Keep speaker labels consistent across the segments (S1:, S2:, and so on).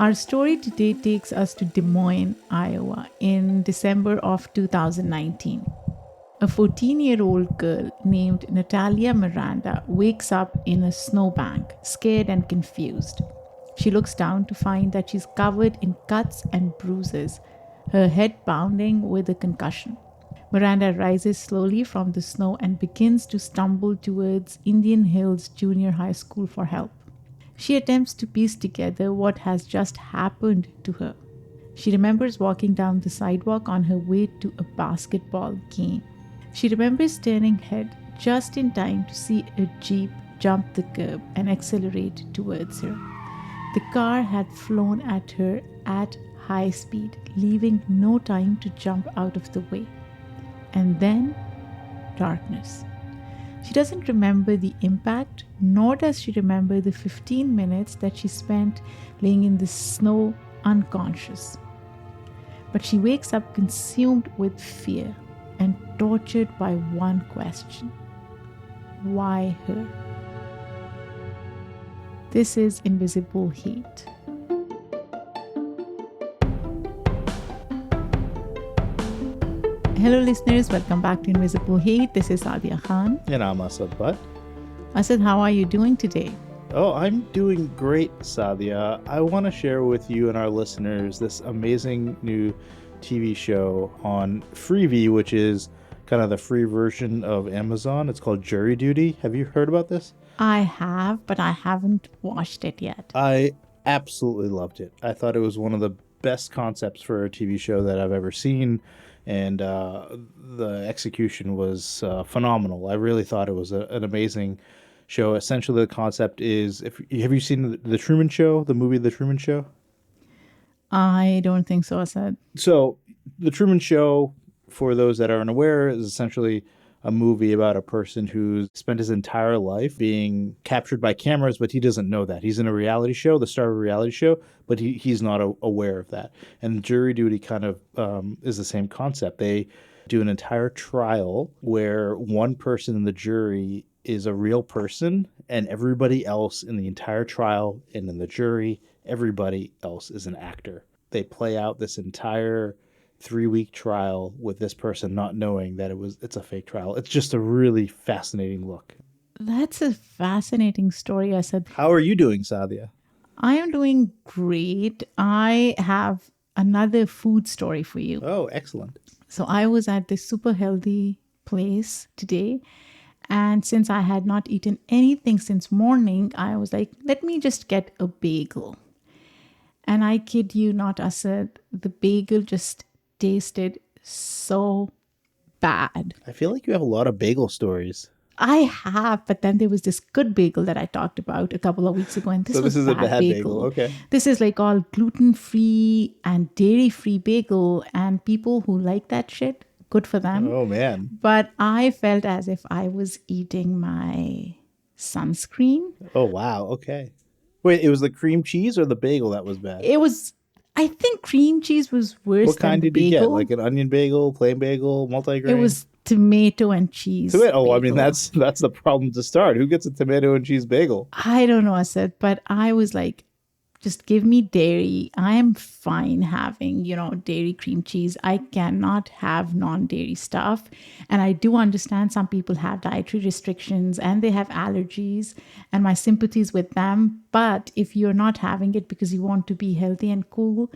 S1: Our story today takes us to Des Moines, Iowa, in December of 2019. A 14-year-old girl named Natalia Miranda wakes up in a snowbank, scared and confused. She looks down to find that she's covered in cuts and bruises, her head pounding with a concussion. Miranda rises slowly from the snow and begins to stumble towards Indian Hills Junior High School for help. She attempts to piece together what has just happened to her. She remembers walking down the sidewalk on her way to a basketball game. She remembers turning head just in time to see a jeep jump the curb and accelerate towards her. The car had flown at her at high speed, leaving no time to jump out of the way. And then, darkness. She doesn't remember the impact, nor does she remember the 15 minutes that she spent laying in the snow unconscious. But she wakes up consumed with fear and tortured by one question. Why her? This is Invisible Hate. Hello listeners, welcome back to Invisible Hate. This is Saadia Khan.
S2: And I'm Asad Butt.
S1: Asad, how are you doing today?
S2: Oh, I'm doing great, Saadia. I want to share with you and our listeners this amazing new TV show on Freevee, which is kind of the free version of Amazon. It's called Jury Duty. Have you heard about this?
S1: I have, but I haven't watched it yet.
S2: I absolutely loved it. I thought it was one of the best concepts for a TV show that I've ever seen. And the execution was phenomenal. I really thought it was an amazing show. Essentially, the concept is, have you seen the Truman Show, the movie The Truman Show?
S1: I don't think so, Asad.
S2: So, The Truman Show, for those that aren't aware, is essentially a movie about a person who's spent his entire life being captured by cameras, but he doesn't know that. He's in a reality show, the star of a reality show, but he's not aware of that. And Jury Duty kind of is the same concept. They do an entire trial where one person in the jury is a real person, and everybody else in the entire trial and in the jury, everybody else is an actor. They play out this entire 3-week trial with this person not knowing that it's a fake trial. It's just a really fascinating look.
S1: That's a fascinating story, Asad.
S2: How are you doing, Saadia?
S1: I am doing great. I have another food story for you.
S2: Oh, excellent.
S1: So I was at this super healthy place today. And since I had not eaten anything since morning, I was like, let me just get a bagel. And I kid you not, Asad, the bagel just tasted so bad.
S2: I feel like you have a lot of bagel stories.
S1: I have, but then there was this good bagel that I talked about a couple of weeks ago, and this was
S2: is
S1: bad
S2: a bad bagel. Okay.
S1: This is like all gluten-free and dairy-free bagel, and people who like that shit, good for them.
S2: Oh, man.
S1: But I felt as if I was eating my sunscreen.
S2: Oh, wow. Okay. Wait, it was the cream cheese or the bagel that was bad?
S1: It was, I think cream cheese was worse
S2: What kind
S1: than
S2: did you
S1: bagel.
S2: get? Like an onion bagel, plain bagel, multigrain?
S1: It was tomato and cheese.
S2: Tomato. I
S1: bagel.
S2: mean, that's the problem to start. Who gets a tomato and cheese bagel?
S1: I don't know, I said, but I was like, just give me dairy. I am fine having, dairy cream cheese. I cannot have non-dairy stuff. And I do understand some people have dietary restrictions and they have allergies, and my sympathies with them. But if you're not having it because you want to be healthy and cool,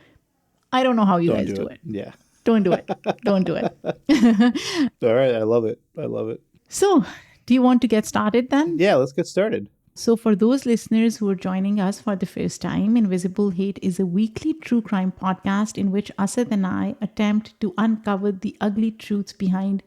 S1: I don't know how you guys do it.
S2: Yeah.
S1: Don't do it. Don't do it.
S2: All right. I love it.
S1: So, do you want to get started then?
S2: Yeah, let's get started.
S1: So for those listeners who are joining us for the first time, Invisible Hate is a weekly true crime podcast in which Asad and I attempt to uncover the ugly truths behind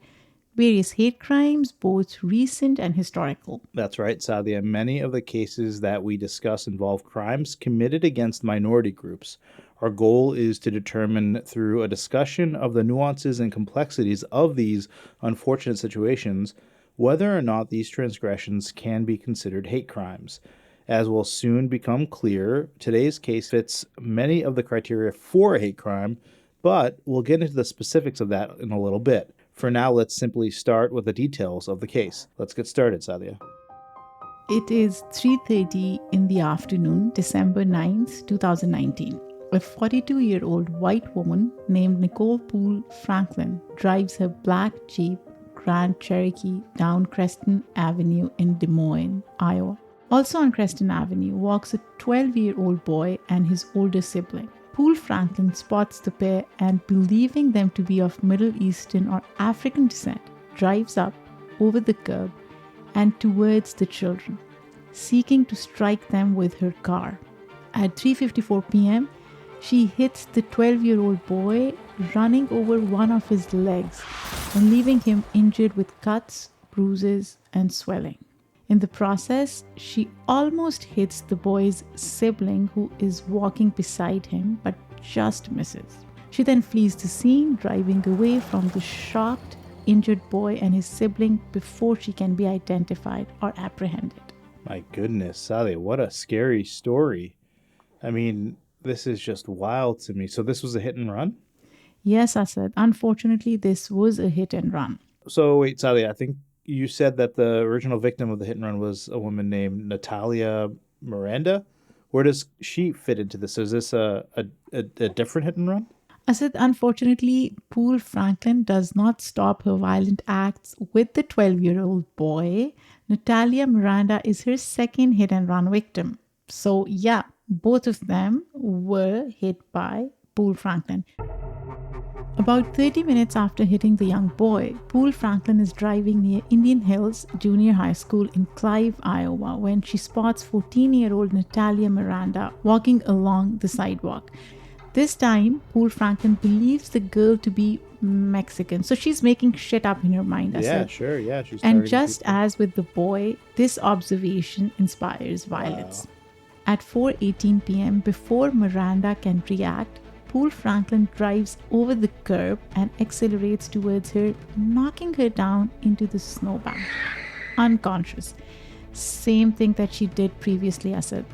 S1: various hate crimes, both recent and historical.
S2: That's right, Saadia. Many of the cases that we discuss involve crimes committed against minority groups. Our goal is to determine through a discussion of the nuances and complexities of these unfortunate situations whether or not these transgressions can be considered hate crimes. As will soon become clear, today's case fits many of the criteria for a hate crime, but we'll get into the specifics of that in a little bit. For now, let's simply start with the details of the case. Let's get started, Saadia.
S1: It is 3:30 in the afternoon, December 9th, 2019. A 42-year-old white woman named Nicole Poole Franklin drives her black Jeep Grand Cherokee down Creston Avenue in Des Moines, Iowa. Also on Creston Avenue walks a 12-year-old boy and his older sibling. Poole Franklin spots the pair and, believing them to be of Middle Eastern or African descent, drives up, over the curb, and towards the children, seeking to strike them with her car. At 3:54 p.m., she hits the 12-year-old boy, running over one of his legs and leaving him injured with cuts, bruises, and swelling. In the process, she almost hits the boy's sibling who is walking beside him but just misses. She then flees the scene, driving away from the shocked, injured boy and his sibling before she can be identified or apprehended.
S2: My goodness, Saadia, what a scary story. I mean, this is just wild to me. So this was a hit and run?
S1: Yes, Asad. Unfortunately, this was a hit and run.
S2: So wait, Saadia, I think you said that the original victim of the hit and run was a woman named Natalia Miranda. Where does she fit into this? Is this a different hit and run?
S1: Asad, unfortunately, Poole Franklin does not stop her violent acts with the 12-year-old boy. Natalia Miranda is her second hit and run victim. So yeah, both of them were hit by Poole Franklin. About 30 minutes after hitting the young boy, Poole Franklin is driving near Indian Hills Junior High School in Clive, Iowa, when she spots 14-year-old Natalia Miranda walking along the sidewalk. This time, Poole Franklin believes the girl to be Mexican, so she's making shit up in her mind.
S2: Yeah, sure, yeah. She's
S1: and
S2: targeting
S1: just
S2: people.
S1: as with the boy, this observation inspires violence. At 4:18 p.m., before Miranda can react, Poole Franklin drives over the curb and accelerates towards her, knocking her down into the snowbank, unconscious. Same thing that she did previously, Asad.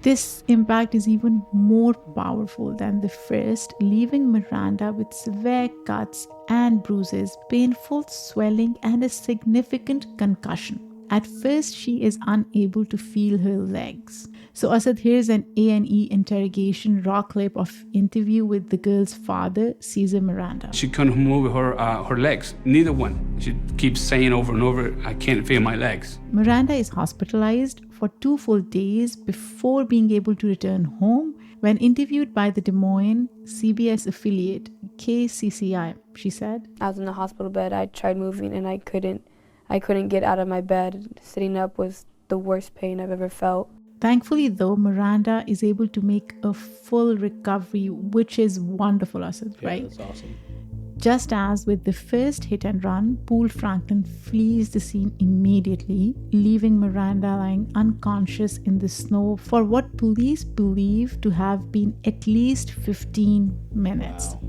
S1: This impact is even more powerful than the first, leaving Miranda with severe cuts and bruises, painful swelling, and a significant concussion. At first, she is unable to feel her legs. So, Asad, here's an A&E interrogation raw clip of interview with the girl's father, Cesar Miranda.
S3: She couldn't move her legs, neither one. She keeps saying over and over, I can't feel my legs.
S1: Miranda is hospitalized for 2 full days before being able to return home. When interviewed by the Des Moines CBS affiliate KCCI, she said,
S4: I was in the hospital bed. I tried moving and I couldn't get out of my bed. Sitting up was the worst pain I've ever felt.
S1: Thankfully, though, Miranda is able to make a full recovery, which is wonderful, Asad, right?
S2: Yeah, that's awesome.
S1: Just as with the first hit and run, Poole Franklin flees the scene immediately, leaving Miranda lying unconscious in the snow for what police believe to have been at least 15 minutes.
S2: Wow.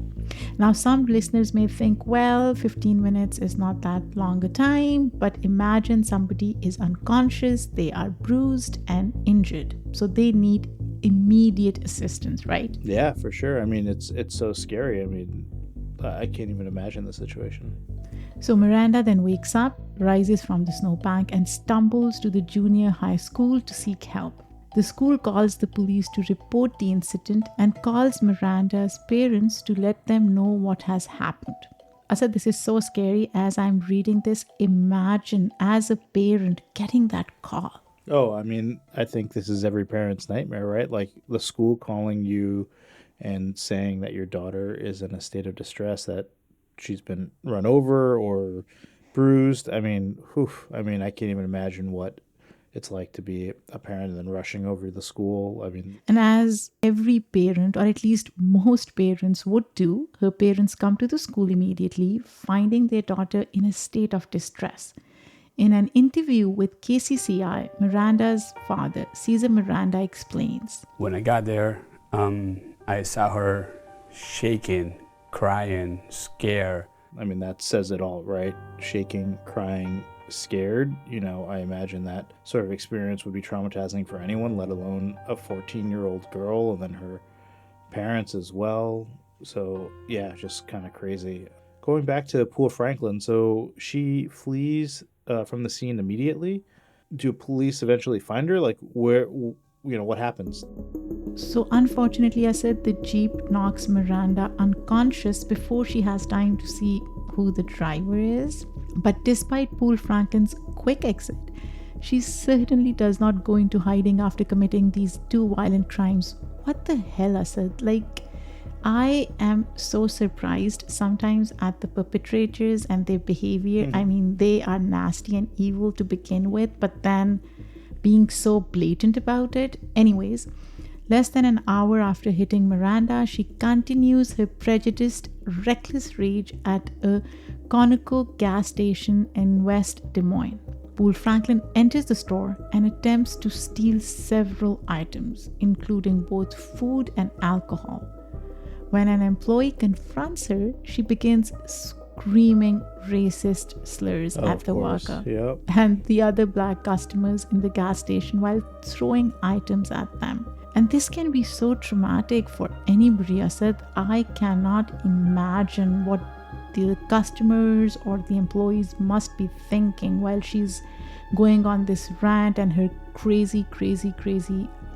S1: Now, some listeners may think, well, 15 minutes is not that long a time, but imagine somebody is unconscious, they are bruised and injured, so they need immediate assistance, right?
S2: Yeah, for sure. I mean, it's so scary. I mean, I can't even imagine the situation.
S1: So Miranda then wakes up, rises from the snowbank, and stumbles to the junior high school to seek help. The school calls the police to report the incident and calls Miranda's parents to let them know what has happened. Asad, this is so scary. As I'm reading this, imagine as a parent getting that call.
S2: Oh, I mean, I think this is every parent's nightmare, right? Like the school calling you and saying that your daughter is in a state of distress, that she's been run over or bruised. I mean, I can't even imagine what it's like to be a parent and then rushing over to the school. I mean,
S1: And as every parent, or at least most parents would do, her parents come to the school immediately, finding their daughter in a state of distress. In an interview with KCCI, Miranda's father, Cesar Miranda, explains.
S3: When I got there, I saw her shaking, crying, scared.
S2: I mean, that says it all, right? Shaking, crying, scared. You know, I imagine that sort of experience would be traumatizing for anyone, let alone a 14-year-old girl and then her parents as well. So, yeah, just kind of crazy. Going back to Poole Franklin, so she flees from the scene immediately. Do police eventually find her? Like, where, what happens?
S1: So unfortunately, Asad, the Jeep knocks Miranda unconscious before she has time to see who the driver is. But despite Poole Franklin's quick exit, she certainly does not go into hiding after committing these two violent crimes. What the hell, Asad? Like, I am so surprised sometimes at the perpetrators and their behavior. I mean, they are nasty and evil to begin with, but then being so blatant about it. Anyways, less than an hour after hitting Miranda, she continues her prejudiced, reckless rage at a Conoco gas station in West Des Moines. Poole Franklin enters the store and attempts to steal several items, including both food and alcohol. When an employee confronts her, she begins screaming racist slurs at the worker and the other black customers in the gas station while throwing items at them. And this can be so traumatic for anybody, Asad. I cannot imagine what the customers or the employees must be thinking while she's going on this rant and her crazy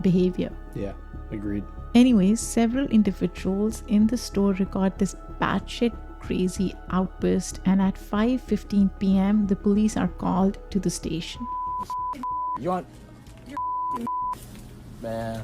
S1: behavior.
S2: Yeah, agreed.
S1: Anyways, several individuals in the store record this batshit crazy outburst, and at 5:15 p.m., the police are called to the station.
S5: You want man?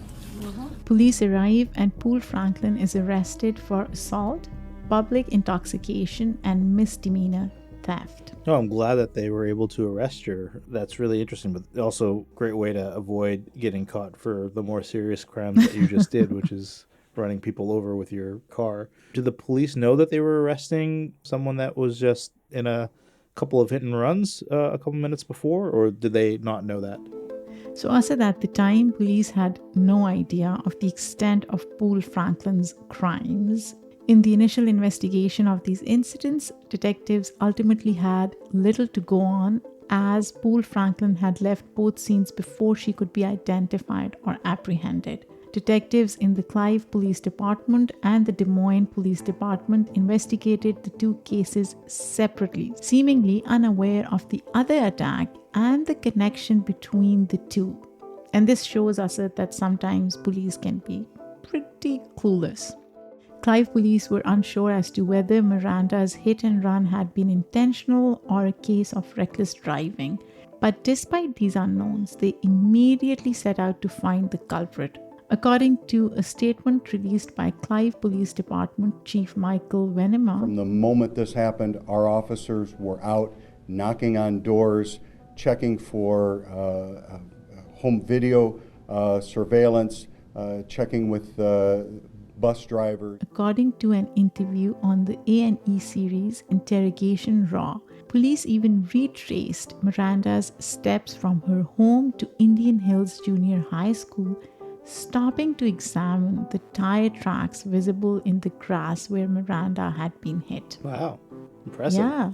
S1: Police arrive and Poole Franklin is arrested for assault, public intoxication, and misdemeanor theft.
S2: No, I'm glad that they were able to arrest her. That's really interesting, but also a great way to avoid getting caught for the more serious crimes that you just did, which is running people over with your car. Did the police know that they were arresting someone that was just in a couple of hit and runs a couple minutes before, or did they not know that?
S1: So Asad, at the time, police had no idea of the extent of Poole Franklin's crimes. In the initial investigation of these incidents, detectives ultimately had little to go on, as Poole Franklin had left both scenes before she could be identified or apprehended. Detectives in the Clive Police Department and the Des Moines Police Department investigated the two cases separately, seemingly unaware of the other attack and the connection between the two. And this shows us that sometimes police can be pretty clueless. Clive police were unsure as to whether Miranda's hit and run had been intentional or a case of reckless driving. But despite these unknowns, they immediately set out to find the culprit. According to a statement released by Clive Police Department Chief Michael Venema,
S6: from the moment this happened, our officers were out knocking on doors, checking for home video surveillance, checking with bus drivers.
S1: According to an interview on the A&E series Interrogation Raw, police even retraced Miranda's steps from her home to Indian Hills Junior High School, stopping to examine the tire tracks visible in the grass where Miranda had been hit.
S2: Wow, impressive.
S1: Yeah.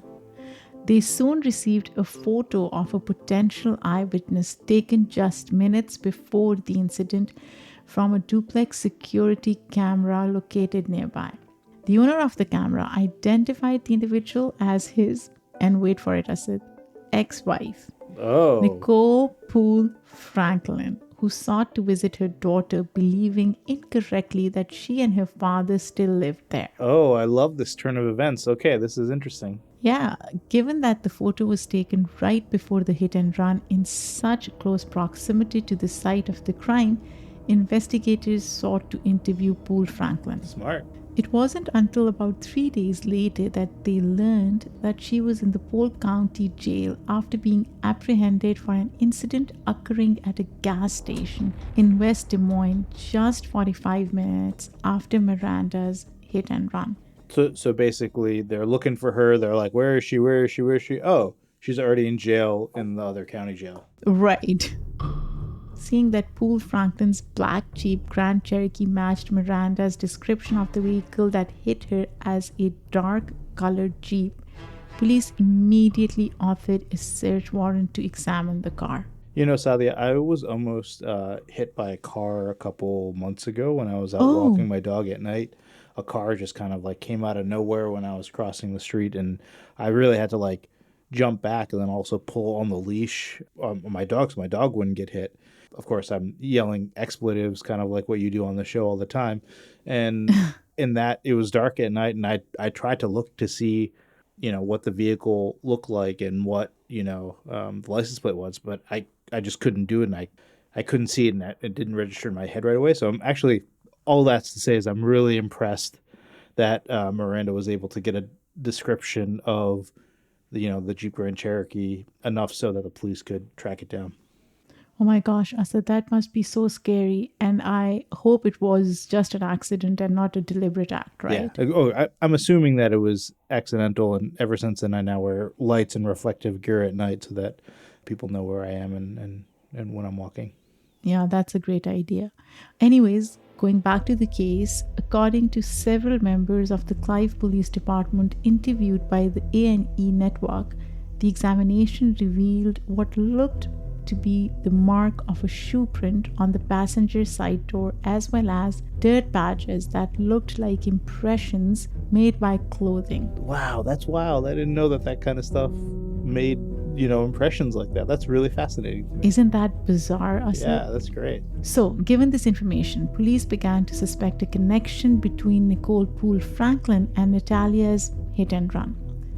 S1: They soon received a photo of a potential eyewitness taken just minutes before the incident from a duplex security camera located nearby. The owner of the camera identified the individual as his, and wait for it, Asad, ex-wife, Nicole Poole Franklin, who sought to visit her daughter, believing incorrectly that she and her father still lived there.
S2: Oh, I love this turn of events. Okay, this is interesting.
S1: Yeah, given that the photo was taken right before the hit and run in such close proximity to the site of the crime, investigators sought to interview Poole Franklin.
S2: Smart.
S1: It wasn't until about 3 days later that they learned that she was in the Polk County Jail after being apprehended for an incident occurring at a gas station in West Des Moines just 45 minutes after Miranda's hit and run.
S2: So basically, they're looking for her. They're like, where is she? Where is she? Where is she? Oh, she's already in jail in the other county jail.
S1: Right. Seeing that Poole Franklin's black Jeep Grand Cherokee matched Miranda's description of the vehicle that hit her as a dark-colored Jeep, police immediately offered a search warrant to examine the car.
S2: You know, Saadia, I was almost hit by a car a couple months ago when I was out walking my dog at night. A car just kind of like came out of nowhere when I was crossing the street, and I really had to like jump back and then also pull on the leash on my dog so my dog wouldn't get hit. of course, I'm yelling expletives, kind of like what you do on the show all the time. And in that, it was dark at night, and I tried to look to see, what the vehicle looked like and what, the license plate was, but I just couldn't do it, and I couldn't see it, and it didn't register in my head right away. So I'm actually, all that's to say is I'm really impressed that Miranda was able to get a description of the Jeep Grand Cherokee enough so that the police could track it down.
S1: Oh my gosh, Asad, that must be so scary. And I hope it was just an accident and not a deliberate act, right?
S2: Yeah. Oh, I'm assuming that it was accidental, and ever since then I now wear lights and reflective gear at night so that people know where I am and when I'm walking.
S1: Yeah, that's a great idea. Anyways, going back to the case, according to several members of the Clive Police Department interviewed by the A&E network, the examination revealed what looked to be the mark of a shoe print on the passenger side door, as well as dirt patches that looked like impressions made by clothing.
S2: Wow, that's wild. I didn't know that kind of stuff made, impressions like that. That's really fascinating to me.
S1: Isn't that bizarre, Asad?
S2: Yeah, that's great.
S1: So, given this information, police began to suspect a connection between Nicole Poole Franklin and Natalia's hit and run.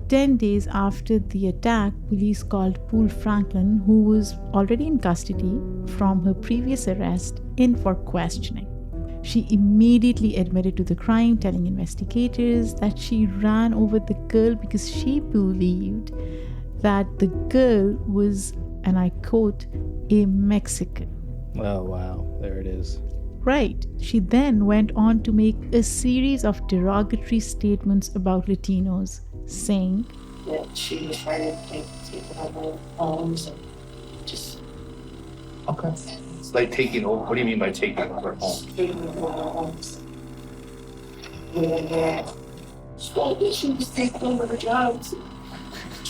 S1: 10 days after the attack, police called Poole Franklin, who was already in custody from her previous arrest, in for questioning. She immediately admitted to the crime, telling investigators that she ran over the girl because she believed that the girl was, and I quote, a Mexican.
S2: Oh, wow. There it is.
S1: Right. She then went on to make a series of derogatory statements about Latinos, saying
S5: that she was trying to take out my homes and just
S7: Okay. It's like taking over. What do you mean by taking over home?
S5: taking over our homes. And she was taking over the jobs.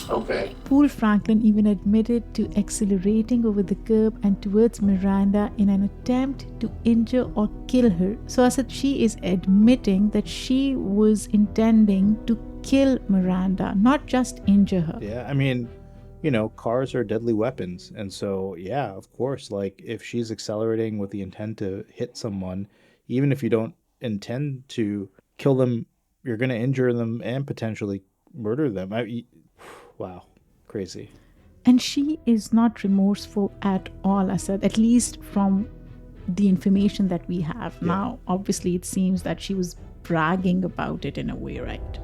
S7: Okay.
S1: Poole Franklin even admitted to accelerating over the curb and towards Miranda in an attempt to injure or kill her. So Asad, she is admitting that she was intending to kill Miranda, not just injure her.
S2: Yeah, I mean, cars are deadly weapons. And so, yeah, of course, like if she's accelerating with the intent to hit someone, even if you don't intend to kill them, you're going to injure them and potentially murder them. Wow, crazy.
S1: And she is not remorseful at all, Asad, at least from the information that we have.
S2: Yeah.
S1: Now, obviously, it seems that she was bragging about it in a way, right?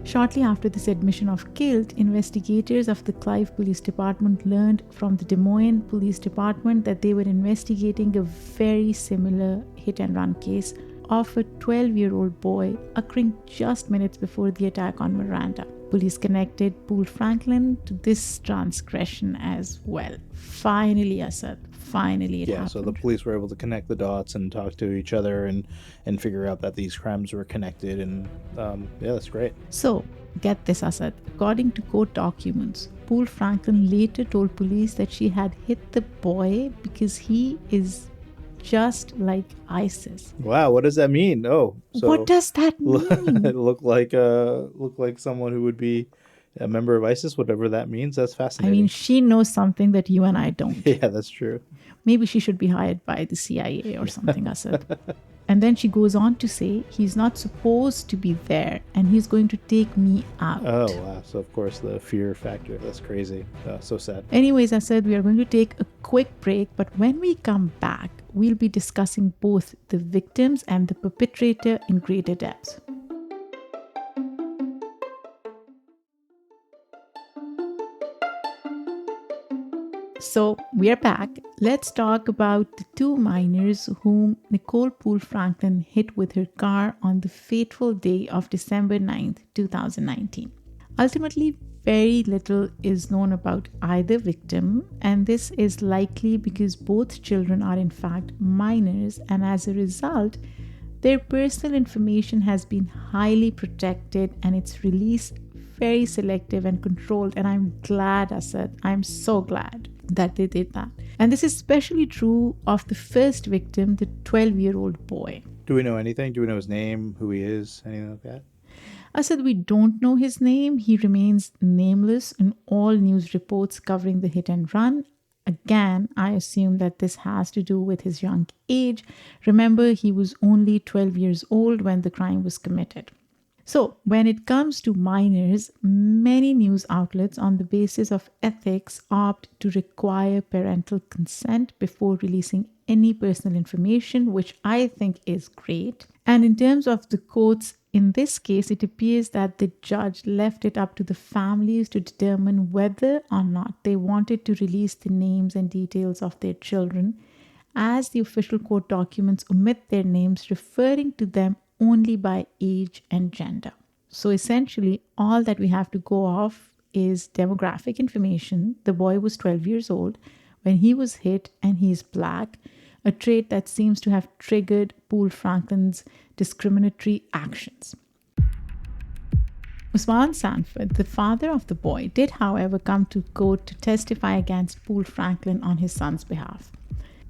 S1: Shortly after this admission of guilt, investigators of the Clive Police Department learned from the Des Moines Police Department that they were investigating a very similar hit-and-run case of a 12-year-old boy occurring just minutes before the attack on Miranda. Police connected Poole Franklin to this transgression as well. Finally, Asad, finally it happened.
S2: So the police were able to connect the dots and talk to each other and figure out that these crimes were connected. And that's great.
S1: So, get this, Asad. According to court documents, Poole Franklin later told police that she had hit the boy because he is just like ISIS.
S2: Wow, what does that mean? Oh, so
S1: What does that mean?
S2: it look like someone who would be a member of ISIS, whatever that means. That's
S1: I
S2: fascinating.
S1: mean, she knows something that you and I don't.
S2: Yeah, that's true.
S1: Maybe she should be hired by the CIA or something, Asad. And then she goes on to say, he's not supposed to be there and he's going to take me out.
S2: Oh, wow. So, of course, the fear factor. That's crazy. So sad.
S1: Anyways, I said we are going to take a quick break, but when we come back, we'll be discussing both the victims and the perpetrator in greater depth. So we are back. Let's talk about the two minors whom Nicole Poole Franklin hit with her car on the fateful day of December 9th, 2019. Ultimately, very little is known about either victim, and this is likely because both children are in fact minors, and as a result, their personal information has been highly protected and its release very selective and controlled. And I'm glad, Asad, I'm so glad that they did that. And this is especially true of the first victim, the 12-year-old boy.
S2: Do we know anything? Do we know his name, who he is, anything like that?
S1: Asad, we don't know his name. He remains nameless in all news reports covering the hit and run. Again, I assume that this has to do with his young age. Remember, he was only 12 years old when the crime was committed. So, when it comes to minors, many news outlets, on the basis of ethics, opt to require parental consent before releasing any personal information, which I think is great. And in terms of the courts, in this case, it appears that the judge left it up to the families to determine whether or not they wanted to release the names and details of their children, as the official court documents omit their names, referring to them only by age and gender. So essentially, all that we have to go off is demographic information. The boy was 12 years old when he was hit, and he is black, a trait that seems to have triggered Poole Franklin's discriminatory actions. Usman Sanford, the father of the boy, did, however, come to court to testify against Poole Franklin on his son's behalf.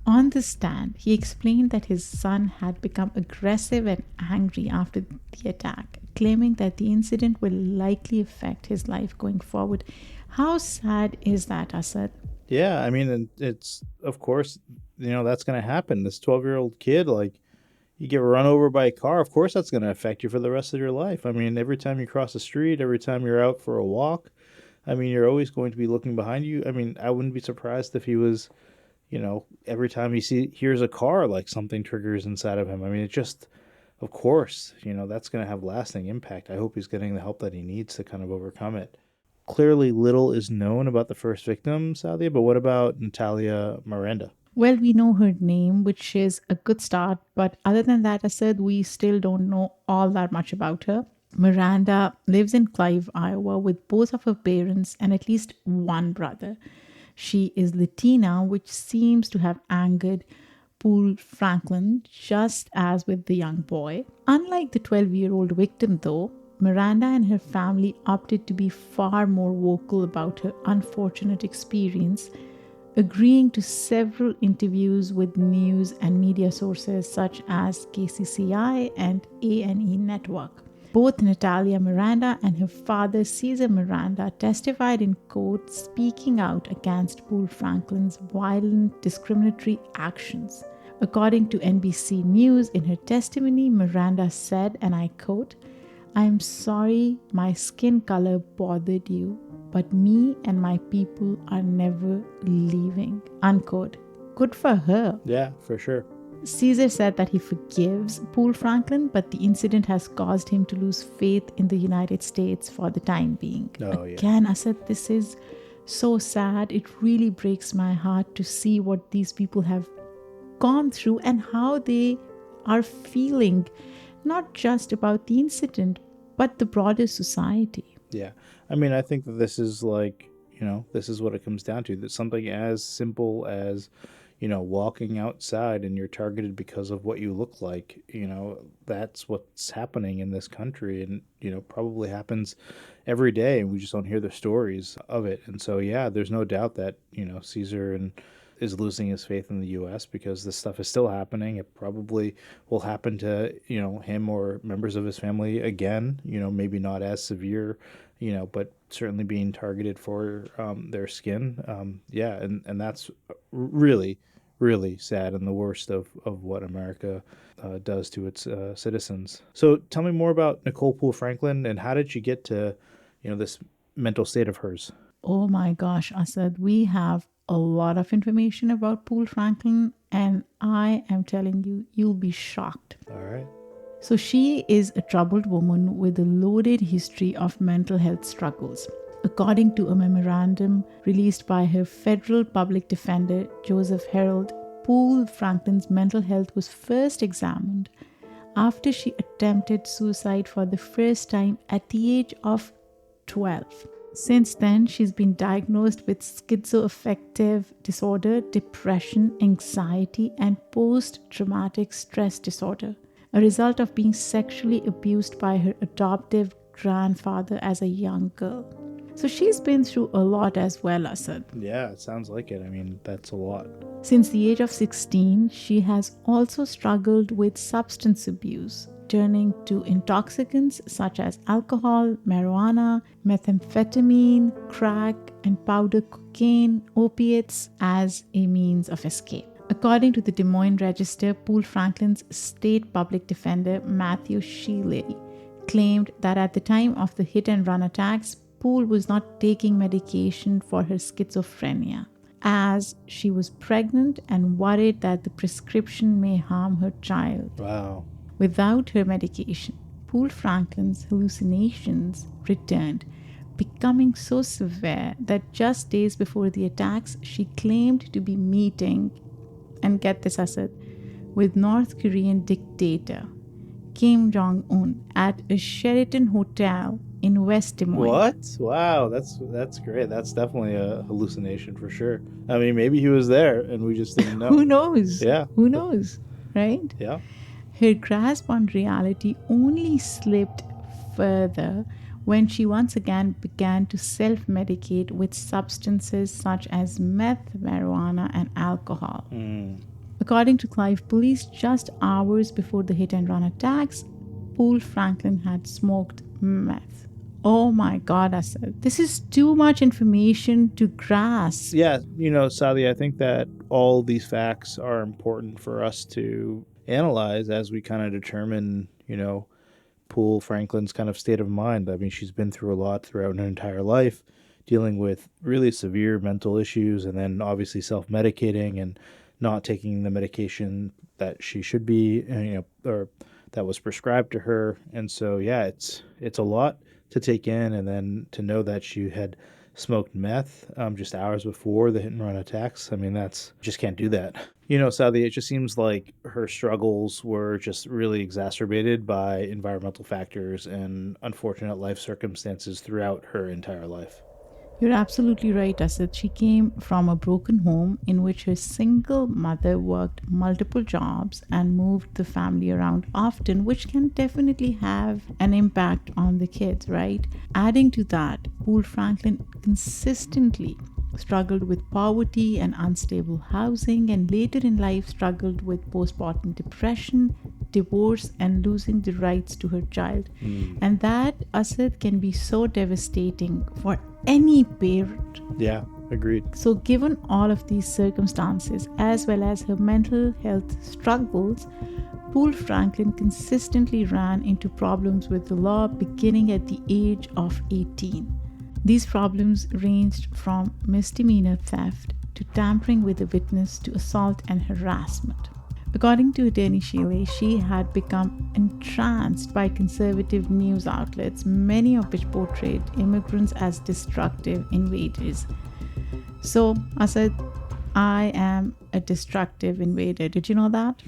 S1: On the stand, he explained that his son had become aggressive and angry after the attack, claiming that the incident will likely affect his life going forward. How sad is that, Asad?
S2: Yeah, I mean, it's, of course, that's going to happen. This 12-year-old kid, like, you get run over by a car, of course that's going to affect you for the rest of your life. I mean, every time you cross the street, every time you're out for a walk, I mean, you're always going to be looking behind you. I mean, I wouldn't be surprised if he was, every time he hears a car, like, something triggers inside of him. I mean, it just, of course, that's going to have lasting impact. I hope he's getting the help that he needs to kind of overcome it. Clearly, little is known about the first victim, Saadia, but what about Natalia Miranda?
S1: Well, we know her name, which is a good start, but other than that, Asad, we still don't know all that much about her. Miranda lives in Clive, Iowa, with both of her parents and at least one brother. She is Latina, which seems to have angered Poole Franklin, just as with the young boy. Unlike the 12-year-old victim, though, Miranda and her family opted to be far more vocal about her unfortunate experience, agreeing to several interviews with news and media sources such as KCCI and A&E Network. Both Natalia Miranda and her father, Cesar Miranda, testified in court speaking out against Poole Franklin's violent discriminatory actions. According to NBC News, in her testimony, Miranda said, and I quote, "I'm sorry my skin color bothered you, but me and my people are never leaving," unquote. Good for her.
S2: Yeah, for sure.
S1: Caesar said that he forgives Poole Franklin, but the incident has caused him to lose faith in the United States for the time being. Again, Asad, this is so sad. It really breaks my heart to see what these people have gone through and how they are feeling, not just about the incident, but the broader society.
S2: Yeah. I mean, I think that this is like, this is what it comes down to. That something as simple as, walking outside and you're targeted because of what you look like, that's what's happening in this country, and, probably happens every day, and we just don't hear the stories of it. And so, yeah, there's no doubt that, Caesar is losing his faith in the U.S. because this stuff is still happening. It probably will happen to, him or members of his family again, maybe not as severe, but certainly being targeted for their skin. And that's really, really sad and the worst of what America does to its citizens. So tell me more about Nicole Poole Franklin, and how did she get to, this mental state of hers?
S1: Oh my gosh, Asad, we have a lot of information about Poole Franklin, and I am telling you, you'll be shocked.
S2: All right.
S1: So she is a troubled woman with a loaded history of mental health struggles. According to a memorandum released by her federal public defender, Joseph Harold, Poole Franklin's mental health was first examined after she attempted suicide for the first time at the age of 12. Since then, she's been diagnosed with schizoaffective disorder, depression, anxiety, and post-traumatic stress disorder, a result of being sexually abused by her adoptive grandfather as a young girl. So she's been through a lot as well, Asad.
S2: Yeah, it sounds like it. I mean, that's a lot.
S1: Since the age of 16, she has also struggled with substance abuse. turning to intoxicants such as alcohol, marijuana, methamphetamine, crack, and powder cocaine, opiates as a means of escape. According to the Des Moines Register, Poole Franklin's state public defender, Matthew Shealy, claimed that at the time of the hit-and-run attacks, Poole was not taking medication for her schizophrenia, as she was pregnant and worried that the prescription may harm her child.
S2: Wow.
S1: Without her medication, Poole Franklin's hallucinations returned, becoming so severe that just days before the attacks, she claimed to be meeting, and get this, Asad, with North Korean dictator Kim Jong-un at a Sheraton hotel in West Des Moines.
S2: What? Wow, that's great. That's definitely a hallucination for sure. I mean, maybe he was there and we just didn't know.
S1: Who knows?
S2: Yeah.
S1: Who knows, right?
S2: Yeah.
S1: Her grasp on reality only slipped further when she once again began to self-medicate with substances such as meth, marijuana, and alcohol. According to Clive Police, just hours before the hit-and-run attacks, Poole Franklin had smoked meth. Oh my God, Asad. This is too much information to grasp.
S2: Yeah, Saadia, I think that all these facts are important for us to analyze as we kind of determine, Poole Franklin's kind of state of mind. I mean, she's been through a lot throughout her entire life, dealing with really severe mental issues and then obviously self-medicating and not taking the medication that she should be, or that was prescribed to her. And so, yeah, it's a lot to take in, and then to know that she had smoked meth just hours before the hit and run attacks. I mean, just can't do that. Sadly, it just seems like her struggles were just really exacerbated by environmental factors and unfortunate life circumstances throughout her entire life.
S1: You're absolutely right, Asad. She came from a broken home in which her single mother worked multiple jobs and moved the family around often, which can definitely have an impact on the kids, right? Adding to that, Poole Franklin consistently struggled with poverty and unstable housing, and later in life struggled with postpartum depression, divorce, and losing the rights to her child. And that, Asad, can be so devastating for any parent.
S2: Yeah, agreed.
S1: So given all of these circumstances, as well as her mental health struggles, Poole Franklin consistently ran into problems with the law beginning at the age of 18. These problems ranged from misdemeanor theft to tampering with a witness to assault and harassment. According to attorney Shealy, she had become entranced by conservative news outlets, many of which portrayed immigrants as destructive invaders. So, Asad, I am a destructive invader. Did you know that?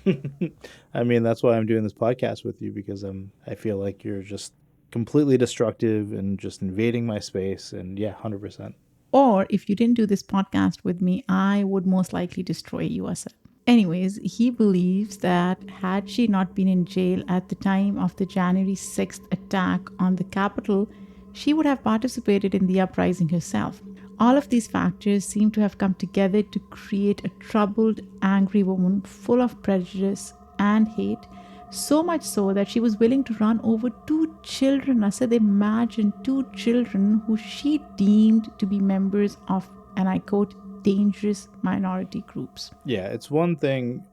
S2: I mean, that's why I'm doing this podcast with you, because I feel like you're just completely destructive and just invading my space. And yeah, 100%.
S1: Or if you didn't do this podcast with me, I would most likely destroy you, Asad. Anyways, he believes that had she not been in jail at the time of the January 6th attack on the Capitol, she would have participated in the uprising herself. All of these factors seem to have come together to create a troubled, angry woman full of prejudice and hate, so much so that she was willing to run over 2 children. I said, imagine 2 children who she deemed to be members of, and I quote, dangerous minority groups.
S2: Yeah, it's one thing.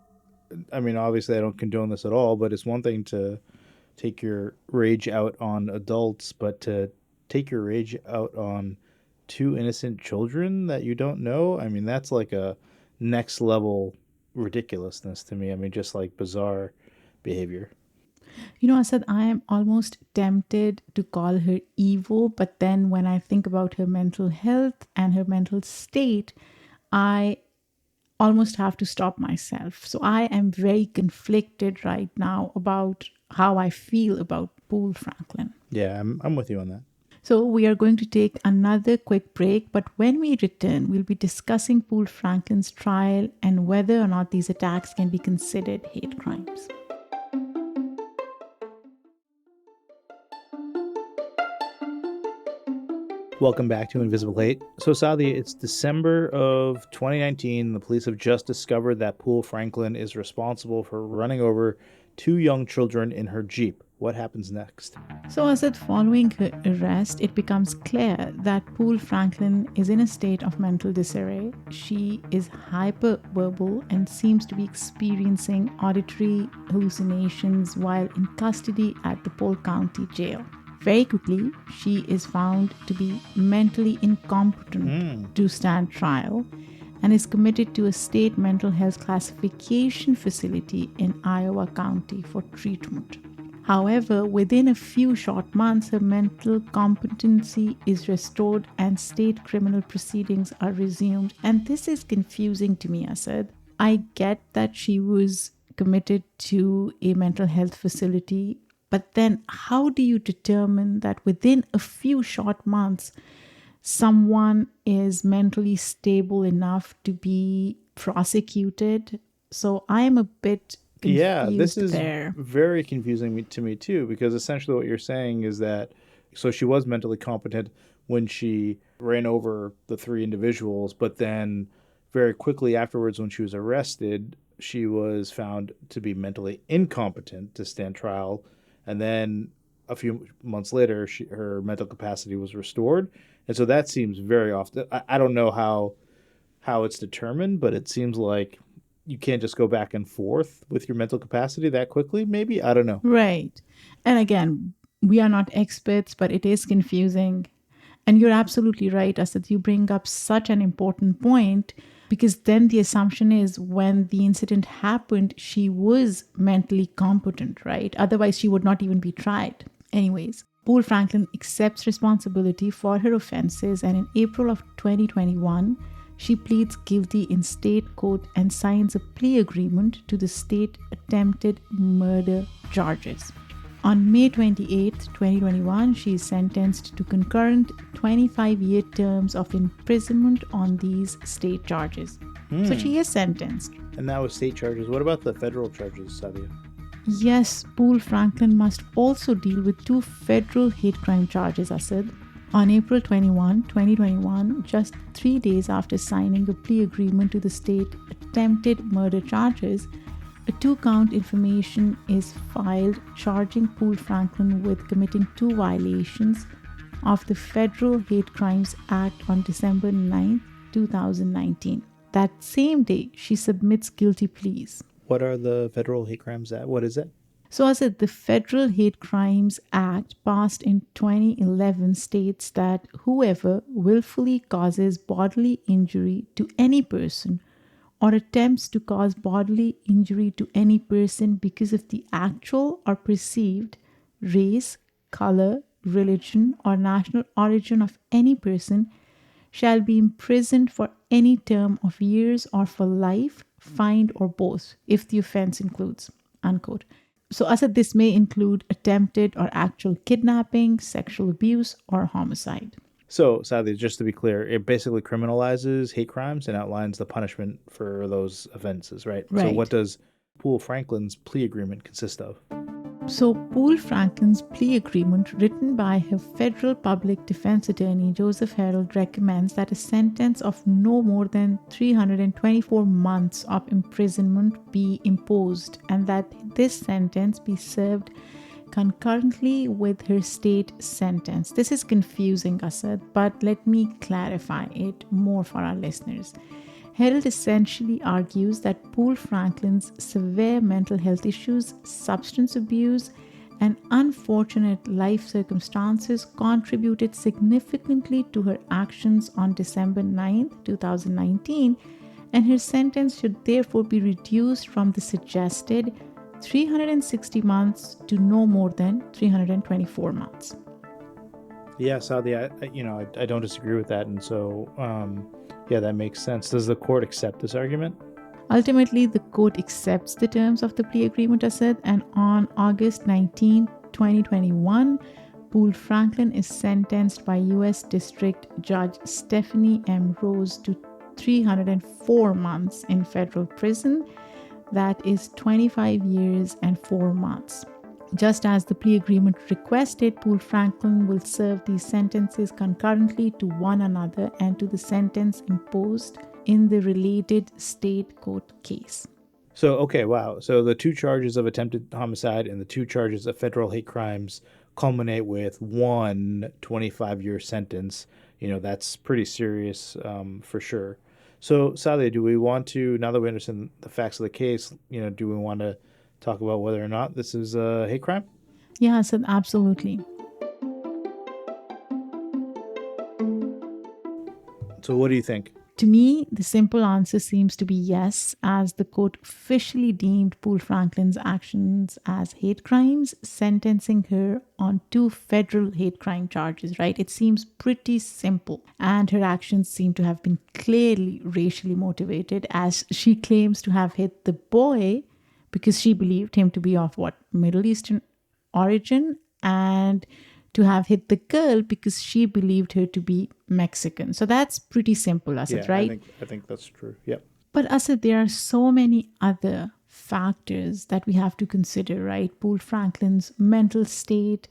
S2: I mean, obviously, I don't condone this at all, but it's one thing to take your rage out on adults, but to take your rage out on 2 innocent children that you don't know, I mean, that's like a next level ridiculousness to me. I mean, just like bizarre behavior.
S1: I said I am almost tempted to call her evil, but then when I think about her mental health and her mental state, I almost have to stop myself. So I am very conflicted right now about how I feel about Poole Franklin.
S2: Yeah, I'm with you on that.
S1: So we are going to take another quick break, but when we return, we'll be discussing Poole Franklin's trial and whether or not these attacks can be considered hate crimes.
S2: Welcome back to Invisible Hate. So, Saadia, it's December of 2019. The police have just discovered that Poole Franklin is responsible for running over 2 young children in her Jeep. What happens next?
S1: So, Asad, following her arrest, it becomes clear that Poole Franklin is in a state of mental disarray. She is hyperverbal and seems to be experiencing auditory hallucinations while in custody at the Polk County Jail. Very quickly, she is found to be mentally incompetent to stand trial and is committed to a state mental health classification facility in Iowa County for treatment. However, within a few short months, her mental competency is restored and state criminal proceedings are resumed. And this is confusing to me, Asad. I get that she was committed to a mental health facility, but then how do you determine that within a few short months, someone is mentally stable enough to be prosecuted? So I am a bit confused
S2: This is
S1: there.
S2: very confusing to me too, because essentially what you're saying is that so she was mentally competent when she ran over the 3 individuals, but then very quickly afterwards when she was arrested, she was found to be mentally incompetent to stand trial, and then a few months later her mental capacity was restored. And so that seems very often, I don't know how it's determined, but it seems like you can't just go back and forth with your mental capacity that quickly, maybe? I don't know.
S1: Right. And again, we are not experts, but it is confusing. And you're absolutely right, Asad. You bring up such an important point because then the assumption is when the incident happened, she was mentally competent, right? Otherwise, she would not even be tried. Anyways, Poole Franklin accepts responsibility for her offenses, and in April of 2021, she pleads guilty in state court and signs a plea agreement to the state attempted murder charges. On May 28, 2021, she is sentenced to concurrent 25-year terms of imprisonment on these state charges. So she is sentenced.
S2: And that was state charges. What about the federal charges, Saadia?
S1: Yes, Poole Franklin must also deal with 2 federal hate crime charges, Asad. On April 21, 2021, just 3 days after signing a plea agreement to the state attempted murder charges, a 2-count information is filed charging Poole Franklin with committing 2 violations of the Federal Hate Crimes Act on December 9, 2019. That same day, she submits guilty pleas.
S2: What are the federal hate crimes at? What is it?
S1: So, as the Federal Hate Crimes Act passed in 2011 states that whoever willfully causes bodily injury to any person or attempts to cause bodily injury to any person because of the actual or perceived race, color, religion, or national origin of any person shall be imprisoned for any term of years or for life, fined, or both, if the offense includes, unquote. So, Asad, this may include attempted or actual kidnapping, sexual abuse, or homicide.
S2: So, Saadia, just to be clear, it basically criminalizes hate crimes and outlines the punishment for those offenses, right? So
S1: Right.
S2: what does Poole Franklin's plea agreement consist of?
S1: So, Poole Franklin's plea agreement, written by her federal public defense attorney Joseph Harold, recommends that a sentence of no more than 324 months of imprisonment be imposed and that this sentence be served concurrently with her state sentence. This is confusing, Asad, but let me clarify it more for our listeners. Harold essentially argues that Poole Franklin's severe mental health issues, substance abuse, and unfortunate life circumstances contributed significantly to her actions on December 9, 2019, and her sentence should therefore be reduced from the suggested 360 months to no more than 324 months.
S2: Yeah, Saadia, I don't disagree with that. And so, yeah, that makes sense. Does the court accept this argument?
S1: Ultimately, the court accepts the terms of the plea agreement, Asad, and on August 19, 2021, Poole Franklin is sentenced by U.S. District Judge Stephanie M. Rose to 304 months in federal prison. That is 25 years and 4 months. Just as the plea agreement requested, Poole Franklin will serve these sentences concurrently to one another and to the sentence imposed in the related state court case.
S2: So, okay, wow. So the two charges of attempted homicide and the two charges of federal hate crimes culminate with one 25-year sentence. That's pretty serious, for sure. So, Saadia, do we want to, now that we understand the facts of the case, do we want to talk about whether or not this is a hate crime?
S1: Yeah, Asad, absolutely.
S2: So, what do you think?
S1: To me, the simple answer seems to be yes, as the court officially deemed Poole Franklin's actions as hate crimes, sentencing her on 2 federal hate crime charges, right? It seems pretty simple. And her actions seem to have been clearly racially motivated, as she claims to have hit the boy because she believed him to be of what, Middle Eastern origin, and to have hit the girl because she believed her to be Mexican. So that's pretty simple, Asad, right?
S2: I think that's true. Yep.
S1: But Asad, there are so many other factors that we have to consider, right? Poole Franklin's mental state,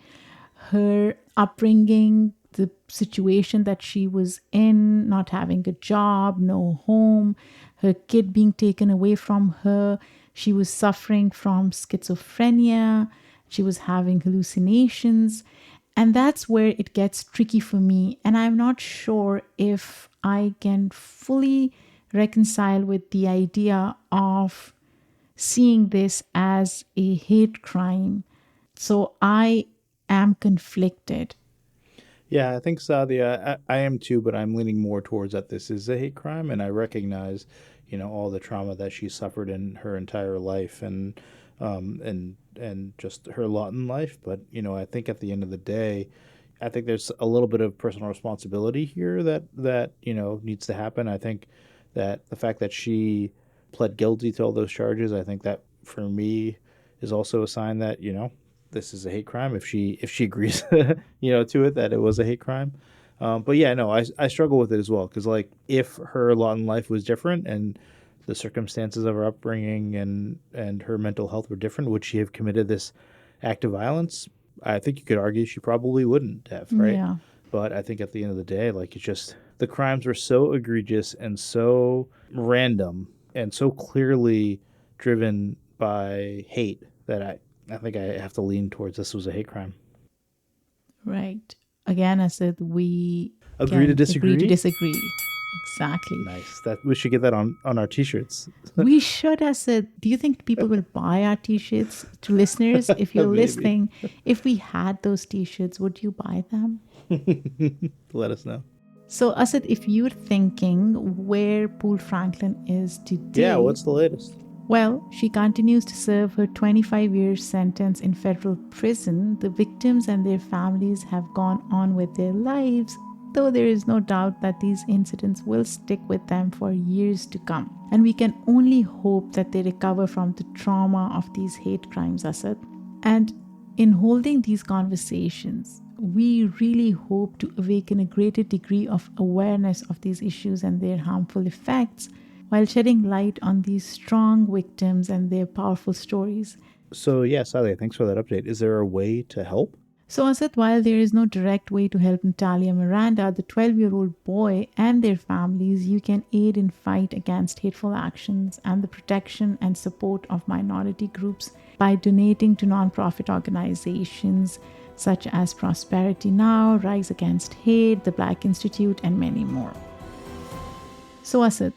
S1: her upbringing, the situation that she was in, not having a job, no home, her kid being taken away from her. She was suffering from schizophrenia. She was having hallucinations. And that's where it gets tricky for me. And I'm not sure if I can fully reconcile with the idea of seeing this as a hate crime. So I am conflicted.
S2: Yeah, I think Sadia, I am too, but I'm leaning more towards that this is a hate crime, and I recognize, all the trauma that she suffered in her entire life, and just her lot in life. But I think at the end of the day, I think there's a little bit of personal responsibility here that needs to happen. I think that the fact that she pled guilty to all those charges, I think that for me is also a sign that this is a hate crime if she agrees to it, that it was a hate crime. But yeah, no, I struggle with it as well, because like if her lot in life was different and the circumstances of her upbringing and her mental health were different, would she have committed this act of violence? I think you could argue she probably wouldn't have, right?
S1: Yeah.
S2: But I think at the end of the day, like, it's just the crimes were so egregious and so random and so clearly driven by hate that I think I have to lean towards this was a hate crime.
S1: Right. Again, I said we
S2: Agree to
S1: can
S2: disagree?
S1: agree to disagree. Exactly.
S2: Nice. That we should get that on our t-shirts.
S1: We should have said, do you think people will buy our t-shirts? To listeners, if you're
S2: Maybe.
S1: listening, if we had those t-shirts, would you buy them?
S2: Let us know.
S1: So, Asad, if you're thinking where Poole Franklin is today,
S2: Yeah, what's the latest?
S1: well, she continues to serve her 25-year sentence in federal prison. The victims and their families have gone on with their lives, though there is no doubt that these incidents will stick with them for years to come. And we can only hope that they recover from the trauma of these hate crimes, Asad. And in holding these conversations, we really hope to awaken a greater degree of awareness of these issues and their harmful effects, while shedding light on these strong victims and their powerful stories.
S2: So, yeah, Sally, thanks for that update. Is there a way to help?
S1: So, Asad, while there is no direct way to help Natalia Miranda, the 12-year-old boy, and their families, you can aid in fight against hateful actions and the protection and support of minority groups by donating to nonprofit organizations such as Prosperity Now, Rise Against Hate, the Black Institute, and many more. So, Asad,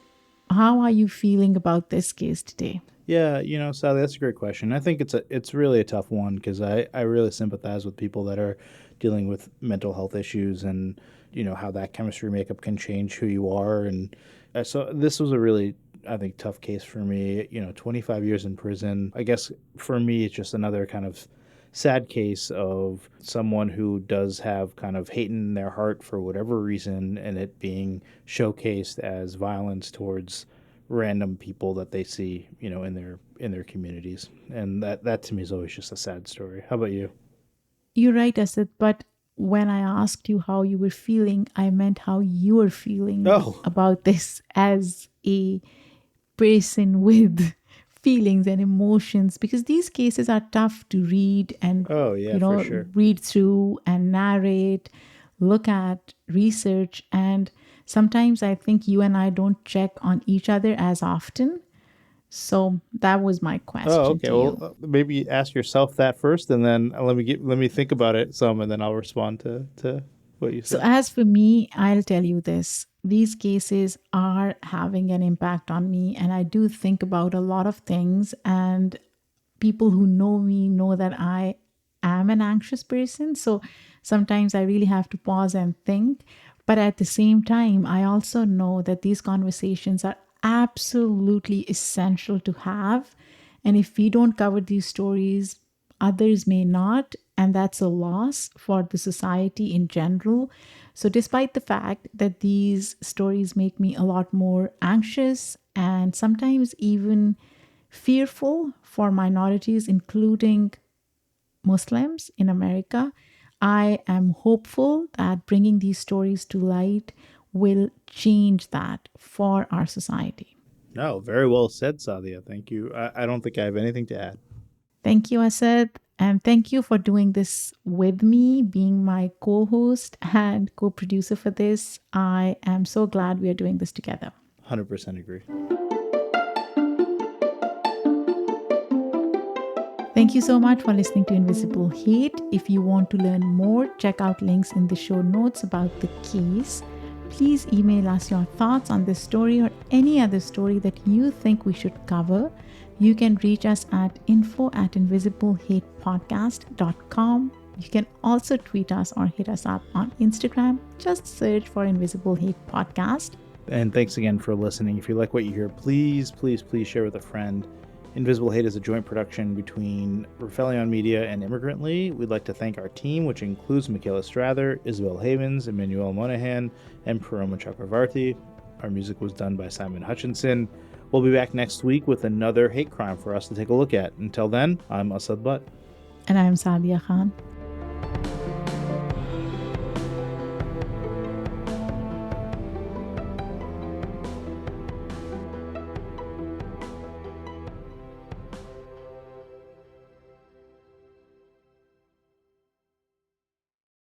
S1: how are you feeling about this case today?
S2: Yeah, Sally, that's a great question. I think it's really a tough one, because I really sympathize with people that are dealing with mental health issues, and how that chemistry makeup can change who you are. And so this was a really, I think, tough case for me. 25 years in prison. I guess for me, it's just another kind of sad case of someone who does have kind of hate in their heart for whatever reason, and it being showcased as violence towards random people that they see, in their communities. And that to me is always just a sad story. How about you?
S1: You're right, Asad, but when I asked you how you were feeling, I meant how you were feeling about this as a person with feelings and emotions, because these cases are tough to read and
S2: for sure.
S1: read through and narrate, look at, research, and sometimes I think you and I don't check on each other as often. So that was my question
S2: Oh, okay.
S1: to
S2: Well,
S1: you.
S2: maybe ask yourself that first, and then let me think about it some, and then I'll respond to what you
S1: So,
S2: said.
S1: as for me, I'll tell you this: these cases are having an impact on me, and I do think about a lot of things. And people who know me know that I am an anxious person. So, sometimes I really have to pause and think. But at the same time, I also know that these conversations are absolutely essential to have. And if we don't cover these stories, others may not, and that's a loss for the society in general. So, despite the fact that these stories make me a lot more anxious and sometimes even fearful for minorities, including Muslims in America, I am hopeful that bringing these stories to light will change that for our society.
S2: No, very well said, Sadia. Thank you. I don't think I have anything to add.
S1: Thank you, Asad. And thank you for doing this with me, being my co host and co producer for this. I am so glad we are doing this together.
S2: 100% agree.
S1: Thank you so much for listening to Invisible Hate. If you want to learn more, check out links in the show notes about the case. Please email us your thoughts on this story or any other story that you think we should cover. You can reach us at info@invisiblehatepodcast.com. You can also tweet us or hit us up on Instagram. Just search for Invisible Hate Podcast.
S2: And thanks again for listening. If you like what you hear, please share with a friend. Invisible Hate is a joint production between Rafaelion Media and Immigrantly. We'd like to thank our team, which includes Michaela Strather, Isabel Havens, Emmanuel Monahan, and Paroma Chakravarti. Our music was done by Simon Hutchinson. We'll be back next week with another hate crime for us to take a look at. Until then, I'm Asad Butt.
S1: And I'm Saadia Khan.